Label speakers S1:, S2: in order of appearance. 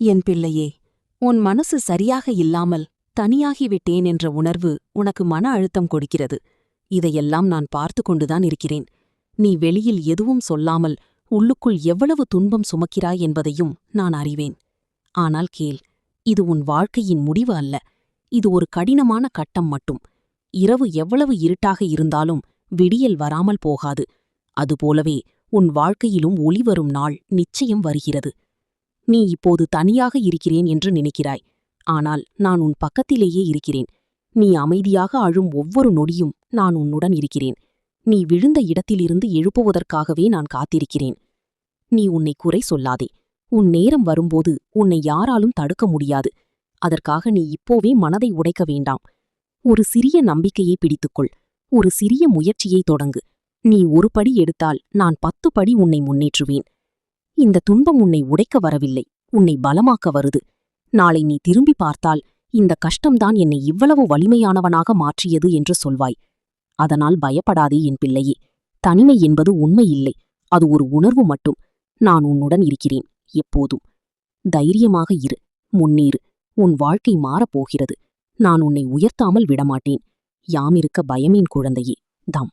S1: என் பிள்ளையே, உன் மனசு சரியாக இல்லாமல் தனியாகிவிட்டேன் என்ற உணர்வு உனக்கு மன அழுத்தம் கொடுக்கிறது. இதையெல்லாம் நான் பார்த்து கொண்டுதான் இருக்கிறேன். நீ வெளியில் எதுவும் சொல்லாமல் உள்ளுக்குள் எவ்வளவு துன்பம் சுமக்கிறாய் என்பதையும் நான் அறிவேன். ஆனால் கேள், இது உன் வாழ்க்கையின் முடிவு அல்ல. இது ஒரு கடினமான கட்டம் மட்டும். இரவு எவ்வளவு இருட்டாக இருந்தாலும் விடியல் வராமல் போகாது. அதுபோலவே உன் வாழ்க்கையிலும் ஒளி வரும் நாள் நிச்சயம் வருகிறது. நீ இப்போது தனியாக இருக்கிறேன் என்று நினைக்கிறாய். ஆனால் நான் உன் பக்கத்திலேயே இருக்கிறேன். நீ அமைதியாக அழும் ஒவ்வொரு நொடியும் நான் உன்னுடன் இருக்கிறேன். நீ விழுந்த இடத்திலிருந்து எழுப்புவதற்காகவே நான் காத்திருக்கிறேன். நீ உன்னை குறை சொல்லாதே. உன் நேரம் வரும்போது உன்னை யாராலும் தடுக்க முடியாது. அதற்காக நீ இப்போவே மனதை உடைக்க வேண்டாம். ஒரு சிறிய நம்பிக்கையை பிடித்துக்கொள். ஒரு சிறிய முயற்சியை தொடங்கு. நீ ஒரு படி எடுத்தால் நான் 10 படி உன்னை முன்னேற்றுவேன். இந்த துன்பம் உன்னை உடைக்க வரவில்லை, உன்னை பலமாக்க வருது. நாளை நீ திரும்பி பார்த்தால் இந்த கஷ்டம்தான் என்னை இவ்வளவு வலிமையானவனாக மாற்றியது என்று சொல்வாய். அதனால் பயப்படாதே என் பிள்ளையே. தனிமை என்பது உண்மை இல்லை, அது ஒரு உணர்வு மட்டும். நான் உன்னுடன் இருக்கிறேன் எப்போதும். தைரியமாக இரு, முன்னேறு. உன் வாழ்க்கை மாறப்போகிறது. நான் உன்னை உயர்த்தாமல் விடமாட்டேன். யாமிருக்க பயமேன் குழந்தையே. தாம்.